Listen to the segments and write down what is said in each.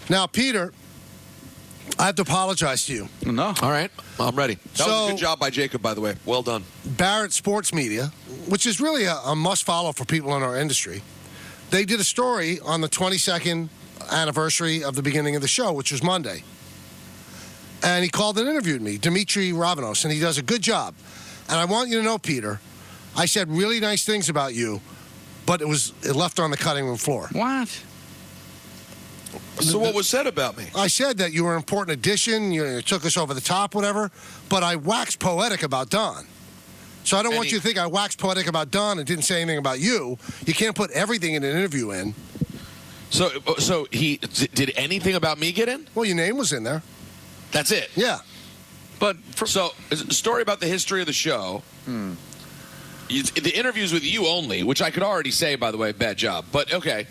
Now, Peter, I have to apologize to you. No. All right. I'm ready. That was a good job by Jacob, by the way. Well done. Barrett Sports Media, which is really a must-follow for people in our industry, they did a story on the 22nd anniversary of the beginning of the show, which was Monday. And he called and interviewed me, Dimitri Ravanos, and he does a good job. And I want you to know, Peter, I said really nice things about you, but it left on the cutting room floor. What? So what was said about me? I said that you were an important addition, you took us over the top, whatever, but I waxed poetic about Don. So I don't want you to think I waxed poetic about Don and didn't say anything about you. You can't put everything in an interview in. So he did anything about me get in? Well, your name was in there. That's it? Yeah. But so, a story about the history of the show. The interviews with you only, which I could already say, by the way, bad job. But okay.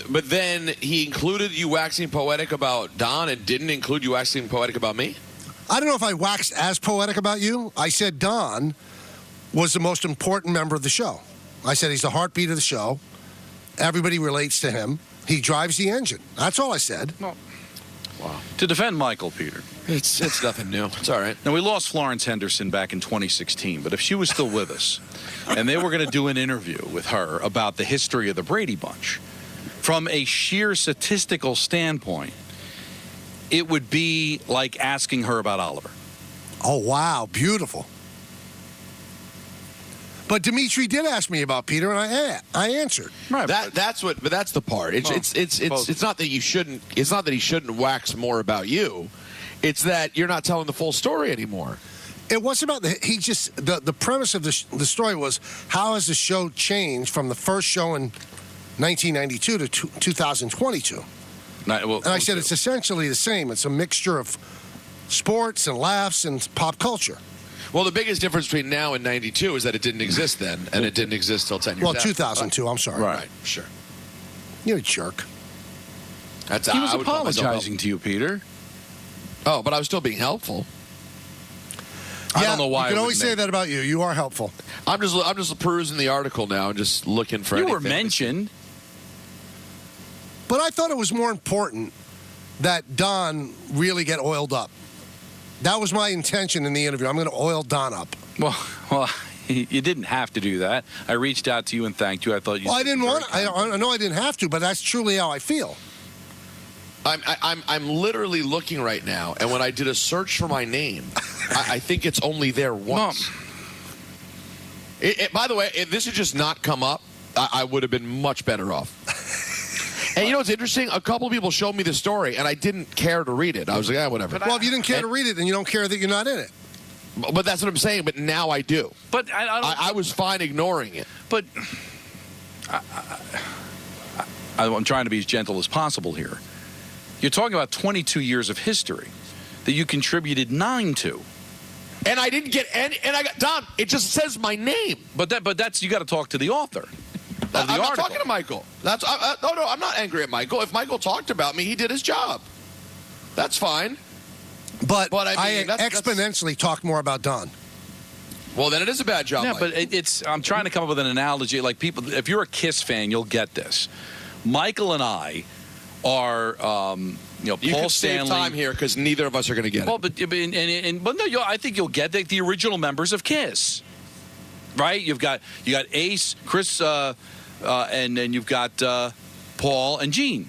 But then he included you waxing poetic about Don and didn't include you waxing poetic about me? I don't know if I waxed as poetic about you. I said Don was the most important member of the show. I said he's the heartbeat of the show. Everybody relates to him. He drives the engine. That's all I said. Well, wow. To defend Michael, Peter. It's nothing new. It's all right. Now, we lost Florence Henderson back in 2016, but if she was still with us and they were going to do an interview with her about the history of the Brady Bunch, from a sheer statistical standpoint, it would be like asking her about Oliver. Oh, wow. Beautiful. But Dimitri did ask me about Peter, and I answered. Right. That's the part. It's not that you shouldn't. It's not that he shouldn't wax more about you. It's that you're not telling the full story anymore. It wasn't about the premise of the story was how has the show changed from the first show in 1992 to 2022. And I said it's essentially the same. It's a mixture of sports and laughs and pop culture. Well, the biggest difference between now and 92 is that it didn't exist then, and it didn't exist till 10 years after. 2002, I'm sorry. Right, sure. You're a jerk. He was apologizing to you, Peter. Oh, but I was still being helpful. Yeah, I don't know why. You can always say that about you. You are helpful. I'm just perusing the article now and just looking for anything. You were mentioned. But I thought it was more important that Don really get oiled up. That was my intention in the interview. I'm going to oil Don up. Well, you didn't have to do that. I reached out to you and thanked you. I thought you. Well, I didn't want. I know I didn't have to, but that's truly how I feel. I'm literally looking right now, and when I did a search for my name, I think it's only there once. By the way, if this had just not come up, I would have been much better off. And you know what's interesting? A couple of people showed me the story, and I didn't care to read it. I was like, whatever. Well, if you didn't care to read it, then you don't care that you're not in it. But that's what I'm saying. But now I do. But I was fine ignoring it. But I'm trying to be as gentle as possible here. You're talking about 22 years of history that you contributed 9 to. And I didn't get any. And I got Don. It just says my name. But that's you got to talk to the author. I'm not talking to Michael. No, I'm not angry at Michael. If Michael talked about me, he did his job. That's fine. But I mean, exponentially talked more about Don. Well, then it is a bad job. Yeah, Michael. but I'm trying to come up with an analogy. Like people, if you're a KISS fan, you'll get this. Michael and I are, you Paul can Stanley. save time here because neither of us are going to get it. But no, I think you'll get the original members of KISS, right? You got Ace, Chris, and then you've got Paul and Gene.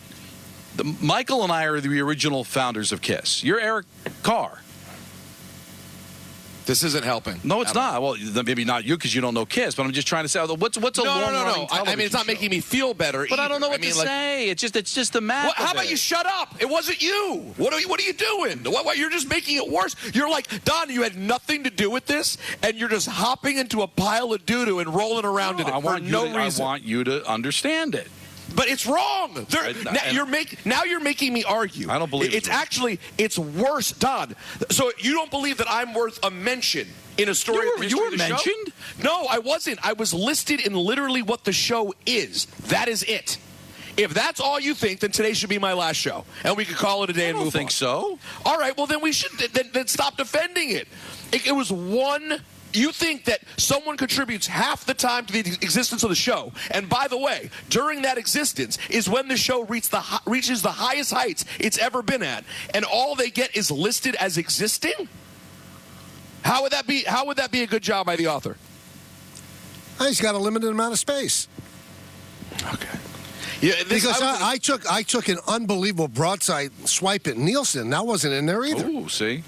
Michael and I are the original founders of KISS. You're Eric Carr. This isn't helping. No, it's not. Well, maybe not you because you don't know KISS, but I'm just trying to say, what's a long-running television I mean, it's not show? making me feel better. But either. I don't know what to say. It's just the math. How about you shut up? It wasn't you. What are you doing? What, you're just making it worse. You're like, Don, you had nothing to do with this, and you're just hopping into a pile of doo-doo and rolling around in it for no reason. I want you to understand it. But it's wrong. Now you're making me argue. I don't believe it's worse, Don. So you don't believe that I'm worth a mention in a story? You were mentioned? No, I wasn't. I was listed in literally what the show is. That is it. If that's all you think, then today should be my last show, and we could call it a day and move on. I don't think so. All right. Well, then we should then stop defending it. It was one You think that someone contributes half the time to the existence of the show, and by the way, during that existence is when the show reaches the highest heights it's ever been at, and all they get is listed as existing? How would that be? How would that be a good job by the author? He's got a limited amount of space. Okay. Yeah, because I took an unbelievable broadside swipe at Nielsen. That wasn't in there either. Oh, see?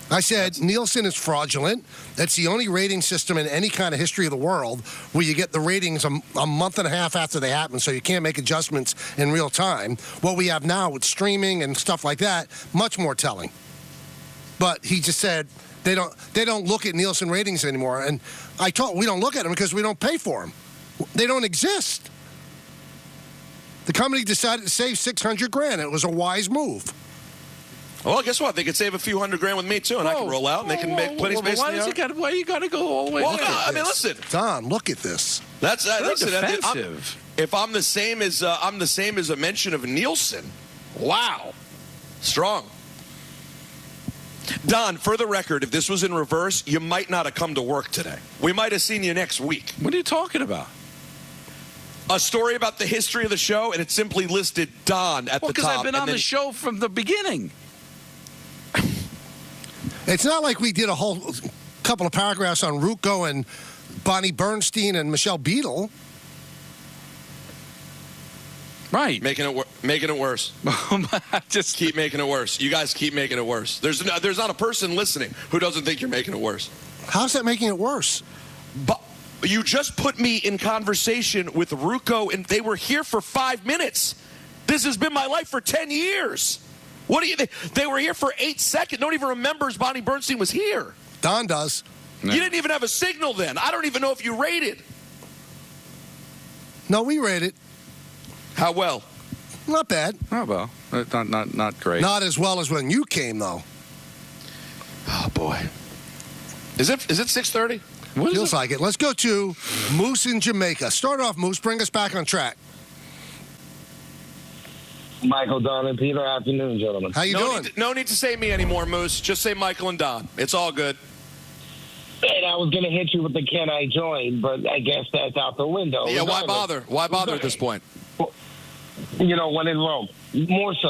I said Nielsen is fraudulent. That's the only rating system in any kind of history of the world where you get the ratings a month and a half after they happen, so you can't make adjustments in real time. What we have now with streaming and stuff like that, much more telling. But he just said they don't look at Nielsen ratings anymore, and we don't look at them because we don't pay for them. They don't exist. The company decided to save $600,000. It was a wise move. Well, guess what? They could save a few $100,000 with me too, and I can roll out, and they can make plenty of space. Why you got to go all the way? Well, I mean, listen, Don, look at this. That's defensive. If I'm the same as a mention of Nielsen, wow, strong. Don, for the record, if this was in reverse, you might not have come to work today. We might have seen you next week. What are you talking about? A story about the history of the show, and it simply listed Don at the top. Because I've been on the show from the beginning. It's not like we did a whole couple of paragraphs on Rucco and Bonnie Bernstein and Michelle Beadle. Right. Making it worse. Just keep making it worse. You guys keep making it worse. There's not a person listening who doesn't think you're making it worse. How's that making it worse? But you just put me in conversation with Rucco, and they were here for 5 minutes. This has been my life for 10 years. What do you think? They were here for 8 seconds. Don't even remember Bonnie Bernstein was here. Don does. No. You didn't even have a signal then. I don't even know if you rated. No, we rated. How well? Not bad. Oh, well. Not great. Not as well as when you came, though. Oh, boy. Is it 6:30? Feels like it. Let's go to Moose in Jamaica. Start off, Moose. Bring us back on track. Michael, Don, and Peter. Afternoon, gentlemen. How you doing? No need to say me anymore, Moose. Just say Michael and Don. It's all good. And I was going to hit you with the can I join, but I guess that's out the window. Yeah, why bother? Why bother at this point? You know, when in Rome. More so.